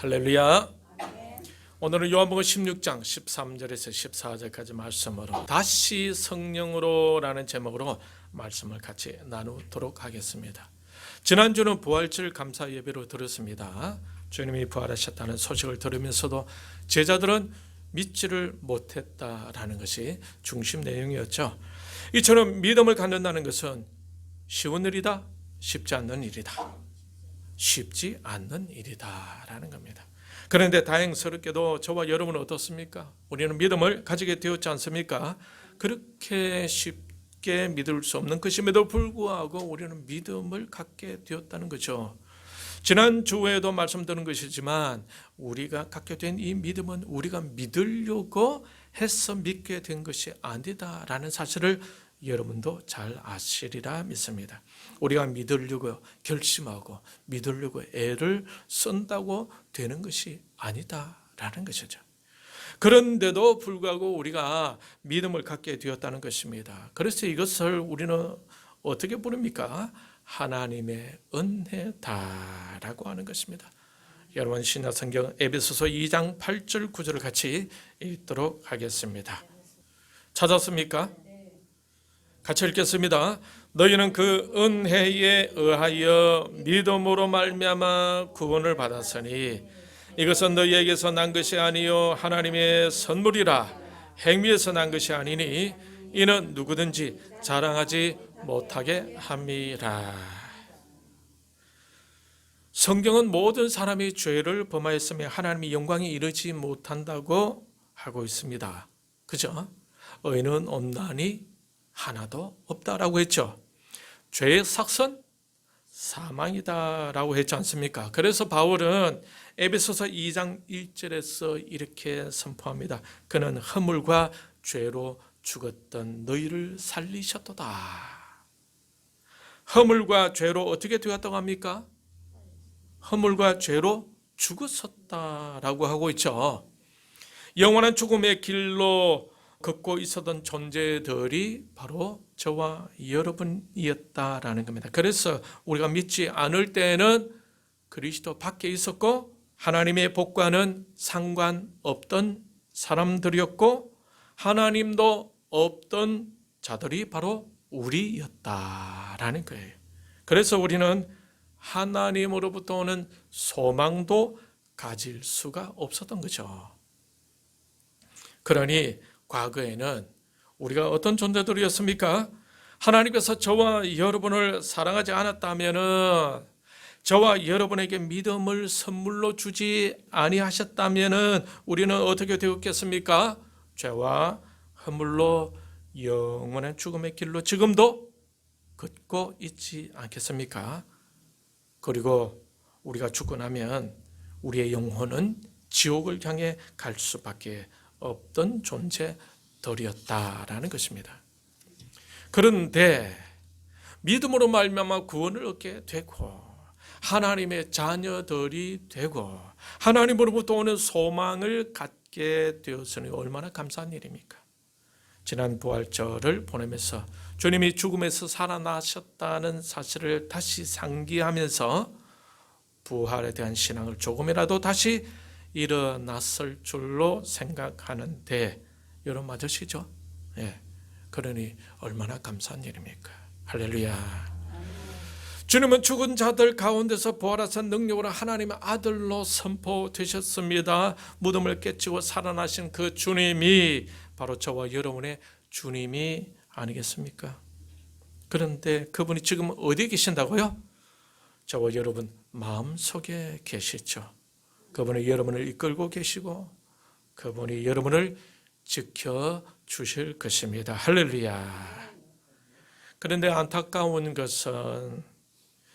할렐루야. 오늘은 요한복음 16장 13절에서 14절까지 말씀으로 다시 성령으로 라는 제목으로 말씀을 같이 나누도록 하겠습니다. 지난주는 부활절 감사 예배로 들었습니다. 주님이 부활하셨다는 소식을 들으면서도 제자들은 믿지를 못했다라는 것이 중심 내용이었죠. 이처럼 믿음을 갖는다는 것은 쉬운 일이다, 쉽지 않는 일이다. 쉽지 않는 일이다라는 겁니다. 그런데 다행스럽게도 저와 여러분은 어떻습니까? 우리는 믿음을 가지게 되었지 않습니까? 그렇게 쉽게 믿을 수 없는 것임에도 불구하고 우리는 믿음을 갖게 되었다는 거죠. 지난 주에도 말씀드린 것이지만 우리가 갖게 된 이 믿음은 우리가 믿으려고 해서 믿게 된 것이 아니다라는 사실을 여러분도 잘 아시리라 믿습니다. 우리가 믿으려고 결심하고 믿으려고 애를 쓴다고 되는 것이 아니다라는 것이죠. 그런데도 불구하고 우리가 믿음을 갖게 되었다는 것입니다. 그래서 이것을 우리는 어떻게 부릅니까? 하나님의 은혜다라고 하는 것입니다. 여러분 신약성경 에베소서 2장 8절 9절을 같이 읽도록 하겠습니다. 찾았습니까? 같이 읽겠습니다. 너희는 그 은혜에 의하여 믿음으로 말미암아 구원을 받았으니 이것은 너희에게서 난 것이 아니요 하나님의 선물이라. 행위에서 난 것이 아니니 이는 누구든지 자랑하지 못하게 함이라. 성경은 모든 사람이 죄를 범하였으며 하나님의 영광이 이르지 못한다고 하고 있습니다. 그죠? 의인은 없나니 하나도 없다라고 했죠. 죄의 삭선 사망이다라고 했지 않습니까? 그래서 바울은 에베소서 2장 1절에서 이렇게 선포합니다. 그는 허물과 죄로 죽었던 너희를 살리셨도다. 허물과 죄로 어떻게 되었다고 합니까? 허물과 죄로 죽었었다라고 하고 있죠. 영원한 죽음의 길로 걷고 있었던 존재들이 바로 저와 여러분이었다라는 겁니다. 그래서 우리가 믿지 않을 때는 그리스도 밖에 있었고 하나님의 복과는 상관없던 사람들이었고 하나님도 없던 자들이 바로 우리였다라는 거예요. 그래서 우리는 하나님으로부터 오는 소망도 가질 수가 없었던 거죠. 그러니 과거에는 우리가 어떤 존재들이었습니까? 하나님께서 저와 여러분을 사랑하지 않았다면은, 저와 여러분에게 믿음을 선물로 주지 아니하셨다면은 우리는 어떻게 되었겠습니까? 죄와 허물로 영원한 죽음의 길로 지금도 걷고 있지 않겠습니까? 그리고 우리가 죽고 나면 우리의 영혼은 지옥을 향해 갈 수밖에 없던 존재들이었다라는 것입니다. 그런데 믿음으로 말미암아 구원을 얻게 되고 하나님의 자녀들이 되고 하나님으로부터 오는 소망을 갖게 되었으니 얼마나 감사한 일입니까? 지난 부활절을 보내면서 주님이 죽음에서 살아나셨다는 사실을 다시 상기하면서 부활에 대한 신앙을 조금이라도 다시 일어났을 줄로 생각하는데 여러분 맞으시죠? 예. 그러니 얼마나 감사한 일입니까? 할렐루야. 주님은 죽은 자들 가운데서 부활하신 능력으로 하나님의 아들로 선포되셨습니다. 무덤을 깨치고 살아나신 그 주님이 바로 저와 여러분의 주님이 아니겠습니까? 그런데 그분이 지금 어디에 계신다고요? 저와 여러분 마음속에 계시죠. 그분이 여러분을 이끌고 계시고 그분이 여러분을 지켜주실 것입니다. 할렐루야. 그런데 안타까운 것은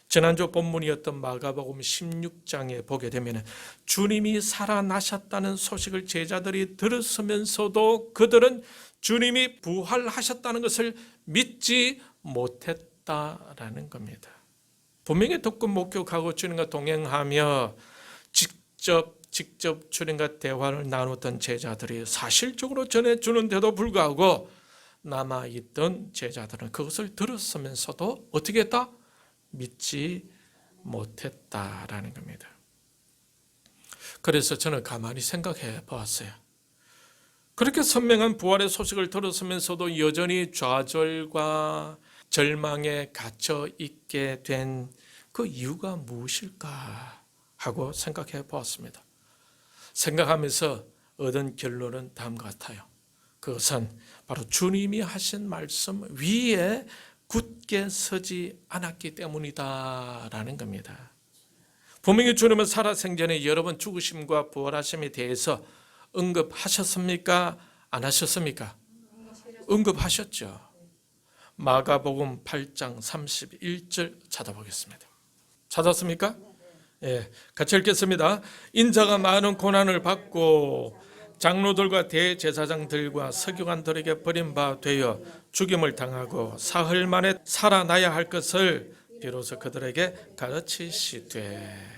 지난주 본문이었던 마가복음 16장에 보게 되면 주님이 살아나셨다는 소식을 제자들이 들었으면서도 그들은 주님이 부활하셨다는 것을 믿지 못했다라는 겁니다. 분명히 듣고 목격하고 주님과 동행하며 직접 주님과 대화를 나눴던 제자들이 사실적으로 전해주는데도 불구하고 남아있던 제자들은 그것을 들었으면서도 어떻게 했다? 믿지 못했다라는 겁니다. 그래서 저는 가만히 생각해 보았어요. 그렇게 선명한 부활의 소식을 들었으면서도 여전히 좌절과 절망에 갇혀 있게 된 그 이유가 무엇일까 하고 생각해 보았습니다. 생각하면서 얻은 결론은 다음과 같아요. 그것은 바로 주님이 하신 말씀 위에 굳게 서지 않았기 때문이다라는 겁니다. 분명히 주님은 살아생전에 여러 번 죽으심과 부활하심에 대해서 언급하셨습니까? 안 하셨습니까? 언급하셨죠. 마가복음 8장 31절 찾아보겠습니다. 찾았습니까? 예, 같이 읽겠습니다. 인자가 많은 고난을 받고 장로들과 대제사장들과 서기관들에게 버림바 되어 죽임을 당하고 사흘 만에 살아나야 할 것을 비로소 그들에게 가르치시되.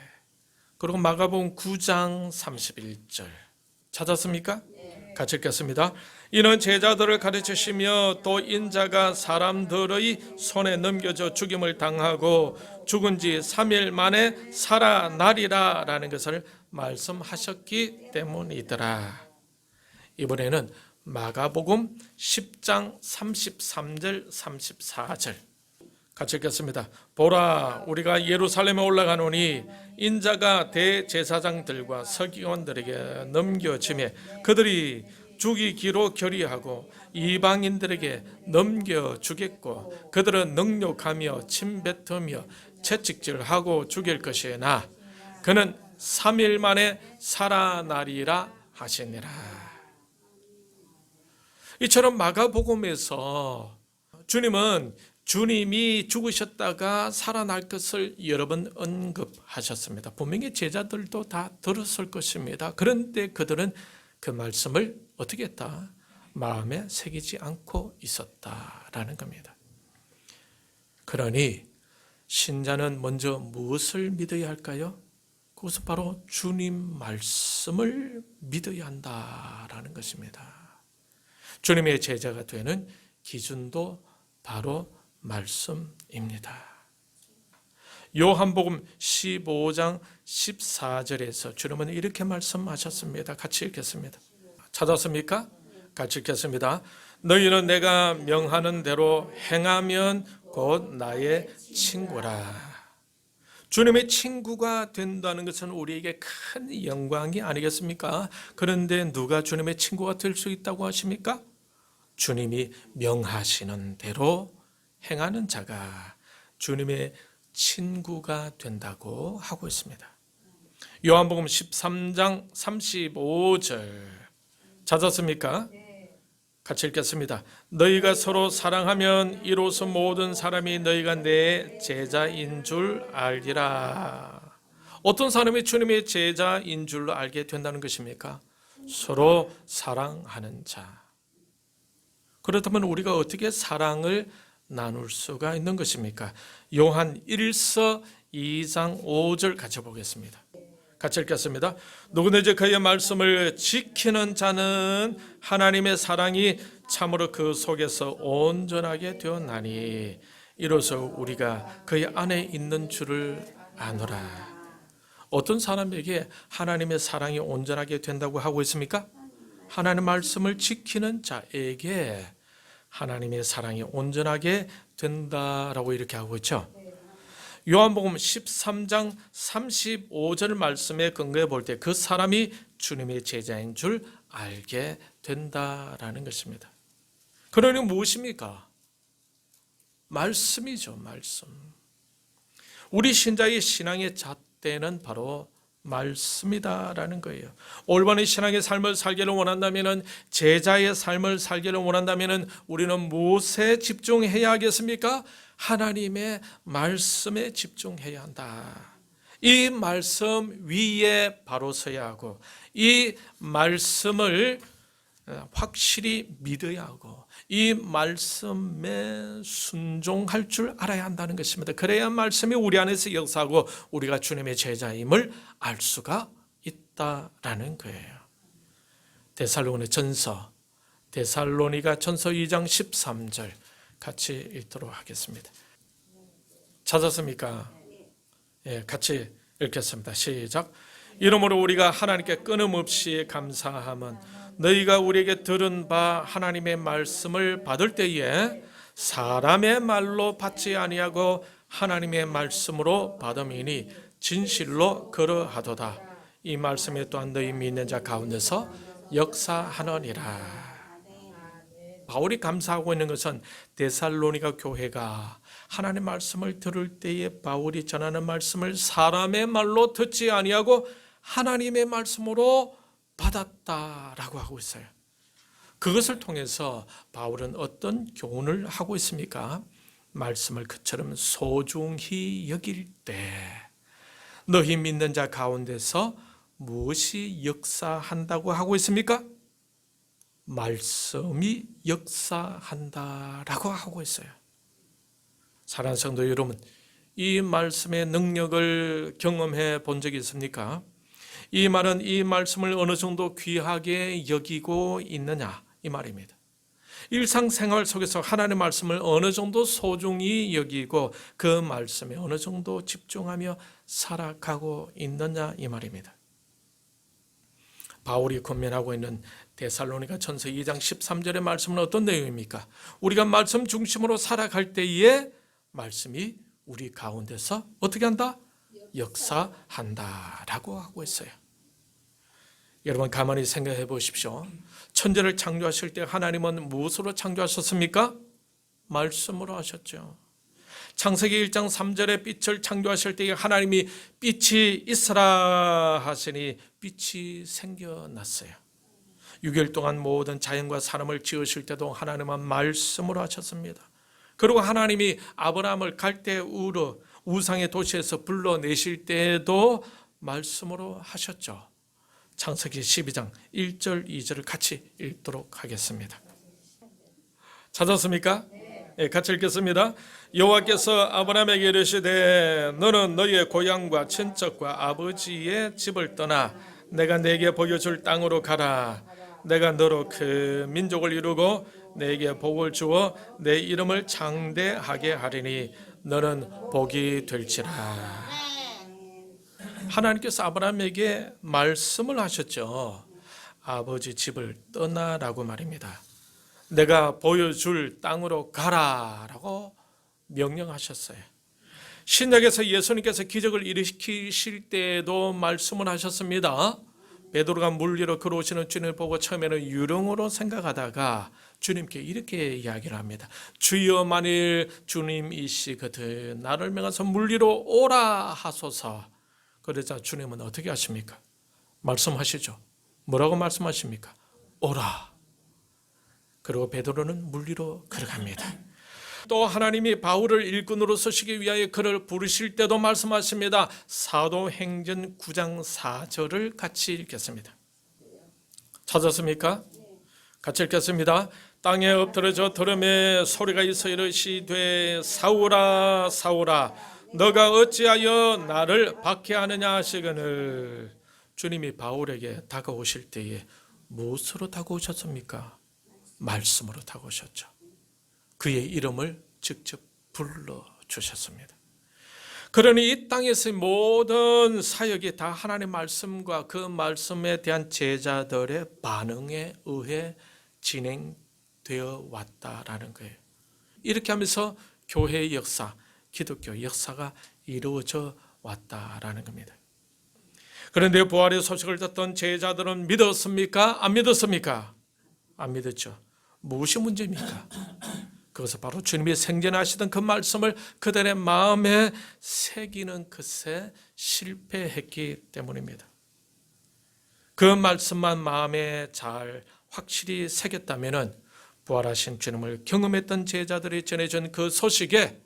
그리고 마가복음 9장 31절 찾았습니까? 같이 읽겠습니다. 이는 제자들을 가르치시며 또 인자가 사람들의 손에 넘겨져 죽임을 당하고 죽은 지 3일 만에 살아나리라 라는 것을 말씀하셨기 때문이더라. 이번에는 마가복음 10장 33절 34절 같이 읽겠습니다. 보라, 우리가 예루살렘에 올라가노니 인자가 대제사장들과 서기관들에게 넘겨지매 그들이 죽이기로 결의하고 이방인들에게 넘겨주겠고 그들은 능욕하며 침뱉으며 채찍질하고 죽일 것이나 그는 3일 만에 살아나리라 하시니라. 이처럼 마가복음에서 주님은 주님이 죽으셨다가 살아날 것을 여러 번 언급하셨습니다. 분명히 제자들도 다 들었을 것입니다. 그런데 그들은 그 말씀을 어떻게 했다? 마음에 새기지 않고 있었다라는 겁니다. 그러니 신자는 먼저 무엇을 믿어야 할까요? 그것은 바로 주님 말씀을 믿어야 한다라는 것입니다. 주님의 제자가 되는 기준도 바로 말씀입니다. 요한복음 15장 14절에서 주님은 이렇게 말씀하셨습니다. 같이 읽겠습니다. 찾았습니까? 같이 읽겠습니다. 너희는 내가 명하는 대로 행하면 곧 나의 친구라. 주님의 친구가 된다는 것은 우리에게 큰 영광이 아니겠습니까? 그런데 누가 주님의 친구가 될 수 있다고 하십니까? 주님이 명하시는 대로 행하는 자가 주님의 친구가 된다고 하고 있습니다. 요한복음 13장 35절 찾았습니까? 같이 읽겠습니다. 너희가 서로 사랑하면 이로써 모든 사람이 너희가 내 제자인 줄 알리라. 어떤 사람이 주님의 제자인 줄 알게 된다는 것입니까? 서로 사랑하는 자. 그렇다면 우리가 어떻게 사랑을 나눌 수가 있는 것입니까? 요한 1서 2장 5절 같이 보겠습니다. 같이 읽겠습니다. 누구든지 그의 말씀을 지키는 자는 하나님의 사랑이 참으로 그 속에서 온전하게 되었나니 이로써 우리가 그의 안에 있는 줄을 아노라. 어떤 사람에게 하나님의 사랑이 온전하게 된다고 하고 있습니까? 하나님의 말씀을 지키는 자에게 하나님의 사랑이 온전하게 된다라고 이렇게 하고 있죠. 요한복음 13장 35절 말씀에 근거해 볼 때 그 사람이 주님의 제자인 줄 알게 된다라는 것입니다. 그러니 무엇입니까? 말씀이죠, 말씀. 우리 신자의 신앙의 잣대는 바로 말씀이다라는 거예요. 올바른 신앙의 삶을 살기를 원한다면, 제자의 삶을 살기를 원한다면 우리는 무엇에 집중해야 하겠습니까? 하나님의 말씀에 집중해야 한다. 이 말씀 위에 바로 서야 하고 이 말씀을 확실히 믿어야 하고 이 말씀에 순종할 줄 알아야 한다는 것입니다. 그래야 말씀이 우리 안에서 역사하고 우리가 주님의 제자임을 알 수가 있다라는 거예요. 데살로니가 전서 2장 13절 같이 읽도록 하겠습니다. 찾았습니까? 예, 같이 읽겠습니다. 시작. 이러므로 우리가 하나님께 끊임없이 감사함은 너희가 우리에게 들은 바 하나님의 말씀을 받을 때에 사람의 말로 받지 아니하고 하나님의 말씀으로 받음이니 진실로 그러하도다. 이 말씀에 또한 너희 믿는 자 가운데서 역사하느니라. 바울이 감사하고 있는 것은 데살로니가 교회가 하나님의 말씀을 들을 때에 바울이 전하는 말씀을 사람의 말로 듣지 아니하고 하나님의 말씀으로 받았다라고 하고 있어요. 그것을 통해서 바울은 어떤 교훈을 하고 있습니까? 말씀을 그처럼 소중히 여길 때 너희 믿는 자 가운데서 무엇이 역사한다고 하고 있습니까? 말씀이 역사한다라고 하고 있어요. 사랑하는 성도 여러분, 이 말씀의 능력을 경험해 본 적이 있습니까? 이 말은 이 말씀을 어느 정도 귀하게 여기고 있느냐 이 말입니다. 일상생활 속에서 하나님의 말씀을 어느 정도 소중히 여기고 그 말씀에 어느 정도 집중하며 살아가고 있느냐 이 말입니다. 바울이 권면하고 있는 데살로니가 전서 2장 13절의 말씀은 어떤 내용입니까? 우리가 말씀 중심으로 살아갈 때에 말씀이 우리 가운데서 어떻게 한다? 역사한다라고 하고 있어요. 여러분 가만히 생각해 보십시오. 천지를 창조하실 때 하나님은 무엇으로 창조하셨습니까? 말씀으로 하셨죠. 창세기 1장 3절에 빛을 창조하실 때 하나님이 빛이 있으라 하시니 빛이 생겨났어요. 6일 동안 모든 자연과 사람을 지으실 때도 하나님은 말씀으로 하셨습니다. 그리고 하나님이 아브라함을 갈대우르 우상의 도시에서 불러내실 때에도 말씀으로 하셨죠. 창세기 12장 1절 2절을 같이 읽도록 하겠습니다. 찾았습니까? 네, 같이 읽겠습니다. 여호와께서 아브라함에게 이르시되 너는 너희의 고향과 친척과 아버지의 집을 떠나 내가 내게 보여줄 땅으로 가라. 내가 너로 그 민족을 이루고 내게 복을 주어 내 이름을 장대하게 하리니 너는 복이 될지라. 하나님께서 아브라함에게 말씀을 하셨죠. 아버지 집을 떠나라고 말입니다. 내가 보여줄 땅으로 가라라고 명령하셨어요. 신약에서 예수님께서 기적을 일으키실 때에도 말씀을 하셨습니다. 베드로가 물 위로 걸어오시는 주님을 보고 처음에는 유령으로 생각하다가 주님께 이렇게 이야기를 합니다. 주여 만일 주님이시거든 나를 명하사 물 위로 오라 하소서. 그러자 주님은 어떻게 하십니까? 말씀하시죠. 뭐라고 말씀하십니까? 오라. 그리고 베드로는 물 위로 걸어갑니다. 또 하나님이 바울을 일꾼으로 쓰시기 위하여 그를 부르실 때도 말씀하십니다. 사도행전 9장 4절을 같이 읽겠습니다. 찾았습니까? 같이 읽겠습니다. 땅에 엎드려져 들음에 소리가 있어 이르시되 사울아 사울아 너가 어찌하여 나를 박해하느냐 하시거늘. 주님이 바울에게 다가오실 때에 무엇으로 다가오셨습니까? 말씀으로 다가오셨죠. 그의 이름을 직접 불러주셨습니다. 그러니 이 땅에서의 모든 사역이 다 하나님의 말씀과 그 말씀에 대한 제자들의 반응에 의해 진행되어 왔다라는 거예요. 이렇게 하면서 교회의 역사, 기독교 역사가 이루어져 왔다라는 겁니다. 그런데 부활의 소식을 듣던 제자들은 믿었습니까? 안 믿었습니까? 안 믿었죠. 무엇이 문제입니까? 그것은 바로 주님이 생전하시던 그 말씀을 그들의 마음에 새기는 것에 실패했기 때문입니다. 그 말씀만 마음에 잘 확실히 새겼다면 부활하신 주님을 경험했던 제자들이 전해준 그 소식에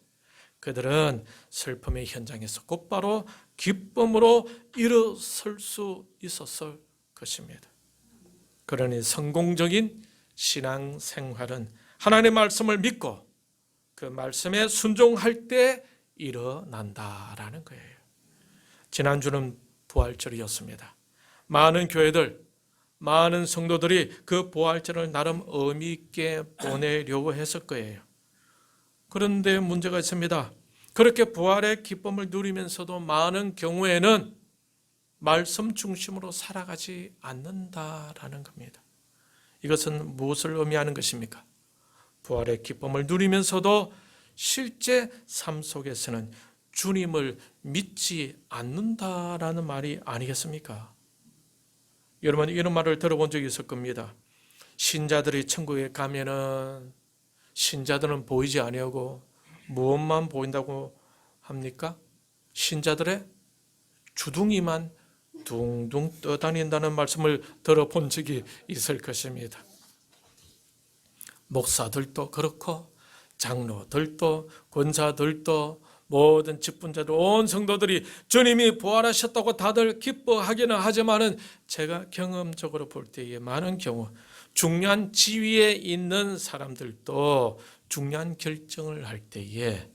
그들은 슬픔의 현장에서 곧바로 기쁨으로 일어설 수 있었을 것입니다. 그러니 성공적인 신앙 생활은 하나님의 말씀을 믿고 그 말씀에 순종할 때 일어난다라는 거예요. 지난주는 부활절이었습니다. 많은 교회들, 많은 성도들이 그 부활절을 나름 의미 있게 보내려고 했을 거예요. 그런데 문제가 있습니다. 그렇게 부활의 기쁨을 누리면서도 많은 경우에는 말씀 중심으로 살아가지 않는다라는 겁니다. 이것은 무엇을 의미하는 것입니까? 부활의 기쁨을 누리면서도 실제 삶 속에서는 주님을 믿지 않는다라는 말이 아니겠습니까? 여러분, 이런 말을 들어본 적이 있을 겁니다. 신자들이 천국에 가면은 신자들은 보이지 아니하고 무엇만 보인다고 합니까? 신자들의 주둥이만 둥둥 떠다닌다는 말씀을 들어본 적이 있을 것입니다. 목사들도 그렇고 장로들도 권사들도 모든 직분자들 온 성도들이 주님이 부활하셨다고 다들 기뻐하기는 하지만은 제가 경험적으로 볼 때에 많은 경우 중요한 지위에 있는 사람들도 중요한 결정을 할 때에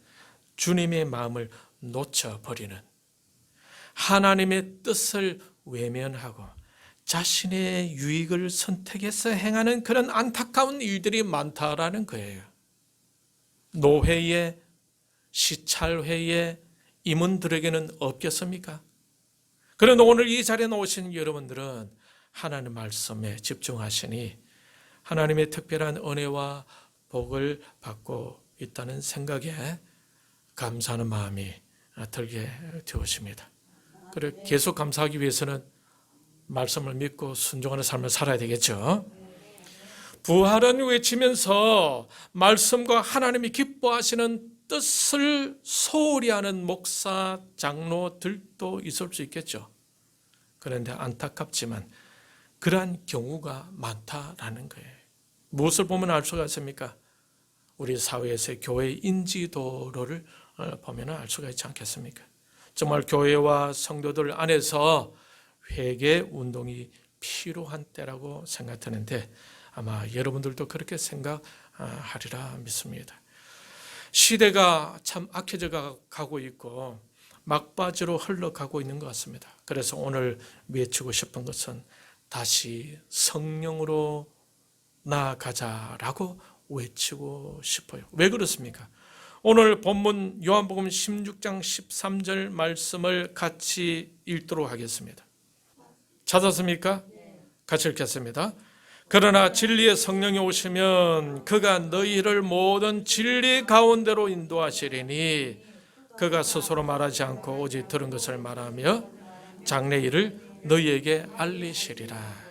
주님의 마음을 놓쳐버리는, 하나님의 뜻을 외면하고 자신의 유익을 선택해서 행하는 그런 안타까운 일들이 많다라는 거예요. 노회에, 시찰회에 임원들에게는 없겠습니까? 그런데 오늘 이 자리에 오신 여러분들은 하나님 말씀에 집중하시니 하나님의 특별한 은혜와 복을 받고 있다는 생각에 감사하는 마음이 들게 되었습니다. 그리고 계속 감사하기 위해서는 말씀을 믿고 순종하는 삶을 살아야 되겠죠. 부활은 외치면서 말씀과 하나님이 기뻐하시는 뜻을 소홀히 하는 목사, 장로들도 있을 수 있겠죠. 그런데 안타깝지만 그러한 경우가 많다라는 거예요. 무엇을 보면 알 수가 있습니까? 우리 사회에서의 교회 인지도를 보면 알 수가 있지 않겠습니까? 정말 교회와 성도들 안에서 회개 운동이 필요한 때라고 생각되는데 아마 여러분들도 그렇게 생각하리라 믿습니다. 시대가 참 악해져 가고 있고 막바지로 흘러가고 있는 것 같습니다. 그래서 오늘 외치고 싶은 것은 다시 성령으로 나아가자라고 외치고 싶어요. 왜 그렇습니까? 오늘 본문 요한복음 16장 13절 말씀을 같이 읽도록 하겠습니다. 찾았습니까? 같이 읽겠습니다. 그러나 진리의 성령이 오시면 그가 너희를 모든 진리 가운데로 인도하시리니 그가 스스로 말하지 않고 오직 들은 것을 말하며 장래 일을 너희에게 알리시리라.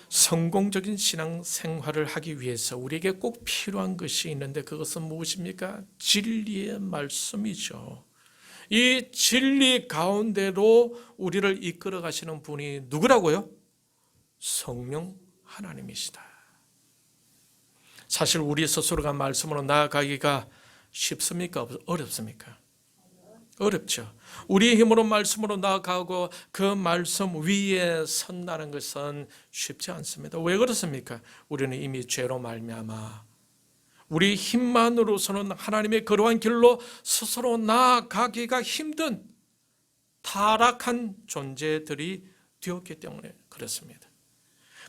성공적인 신앙 생활을 하기 위해서 우리에게 꼭 필요한 것이 있는데 그것은 무엇입니까? 진리의 말씀이죠. 이 진리 가운데로 우리를 이끌어 가시는 분이 누구라고요? 성령 하나님이시다. 사실 우리 스스로가 말씀으로 나아가기가 쉽습니까? 어렵습니까? 어렵죠. 우리의 힘으로 말씀으로 나아가고 그 말씀 위에 선다는 것은 쉽지 않습니다. 왜 그렇습니까? 우리는 이미 죄로 말미암아 우리 힘만으로서는 하나님의 그러한 길로 스스로 나아가기가 힘든 타락한 존재들이 되었기 때문에 그렇습니다.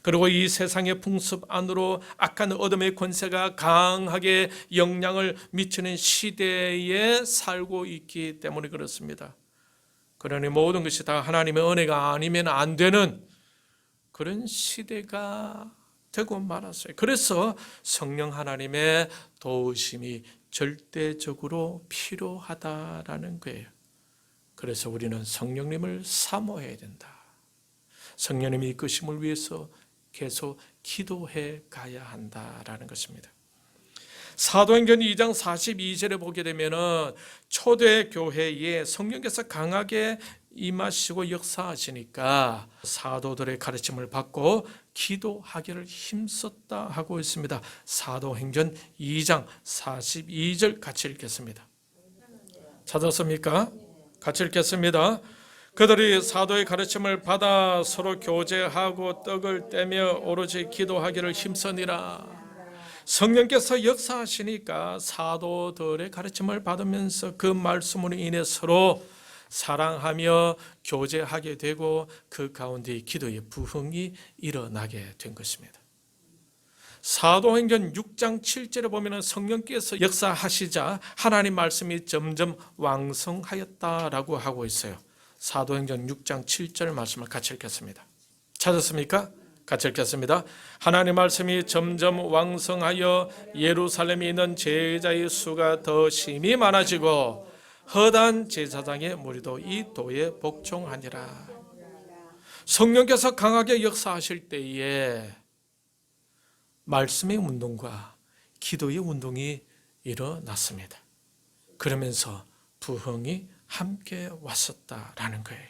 그리고 이 세상의 풍습 안으로 악한 어둠의 권세가 강하게 영향을 미치는 시대에 살고 있기 때문에 그렇습니다. 그러니 모든 것이 다 하나님의 은혜가 아니면 안 되는 그런 시대가 되고 말았어요. 그래서 성령 하나님의 도우심이 절대적으로 필요하다라는 거예요. 그래서 우리는 성령님을 사모해야 된다. 성령님이 이끄심을 위해서 계속 기도해 가야 한다라는 것입니다. 사도행전 2장 42절에 보게 되면은 초대 교회에 성령께서 강하게 임하시고 역사하시니까 사도들의 가르침을 받고 기도하기를 힘썼다 하고 있습니다. 사도행전 2장 42절 같이 읽겠습니다. 찾았습니까? 같이 읽겠습니다. 그들이 사도의 가르침을 받아 서로 교제하고 떡을 떼며 오로지 기도하기를 힘쓰니라. 성령께서 역사하시니까 사도들의 가르침을 받으면서 그 말씀으로 인해 서로 사랑하며 교제하게 되고 그 가운데 기도의 부흥이 일어나게 된 것입니다. 사도행전 6장 7절에 보면 성령께서 역사하시자 하나님 말씀이 점점 왕성하였다라고 하고 있어요. 사도행전 6장 7절 말씀을 같이 읽겠습니다. 찾았습니까? 같이 읽겠습니다. 하나님 말씀이 점점 왕성하여 예루살렘에 있는 제자의 수가 더 심히 많아지고 허다한 제사장의 무리도 이 도에 복종하니라. 성령께서 강하게 역사하실 때에 말씀의 운동과 기도의 운동이 일어났습니다. 그러면서 부흥이 함께 왔었다라는 거예요.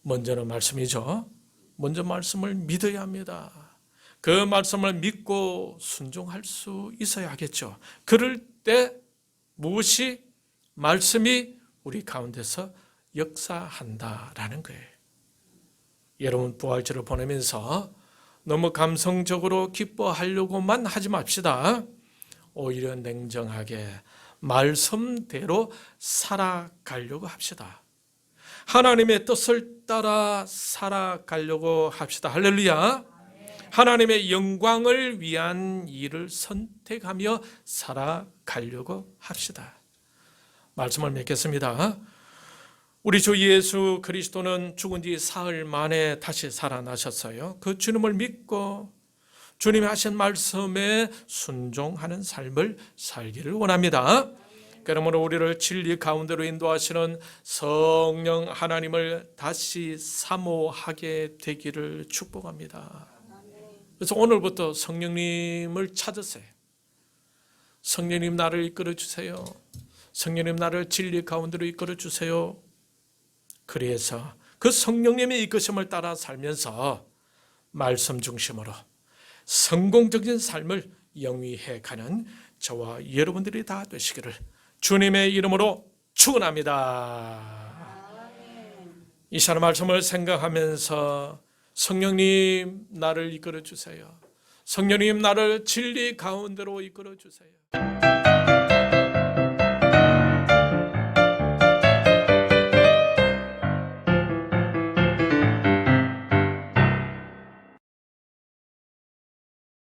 먼저는 말씀이죠. 먼저 말씀을 믿어야 합니다. 그 말씀을 믿고 순종할 수 있어야 하겠죠. 그럴 때 무엇이 말씀이 우리 가운데서 역사한다라는 거예요. 여러분 부활절을 보내면서 너무 감성적으로 기뻐하려고만 하지 맙시다. 오히려 냉정하게 말씀대로 살아가려고 합시다. 하나님의 뜻을 따라 살아가려고 합시다. 할렐루야. 하나님의 영광을 위한 일을 선택하며 살아가려고 합시다. 말씀을 맺겠습니다. 우리 주 예수 그리스도는 죽은 지 사흘 만에 다시 살아나셨어요. 그 주님을 믿고 주님이 하신 말씀에 순종하는 삶을 살기를 원합니다. 그러므로 우리를 진리 가운데로 인도하시는 성령 하나님을 다시 사모하게 되기를 축복합니다. 그래서 오늘부터 성령님을 찾으세요. 성령님 나를 이끌어 주세요. 성령님 나를 진리 가운데로 이끌어 주세요. 그래서 그 성령님의 이끄심을 따라 살면서 말씀 중심으로 성공적인 삶을 영위해 가는 저와 여러분들이 다 되시기를 주님의 이름으로 축원합니다. 이 시간 말씀을 생각하면서 성령님 나를 이끌어 주세요. 성령님 나를 진리 가운데로 이끌어 주세요.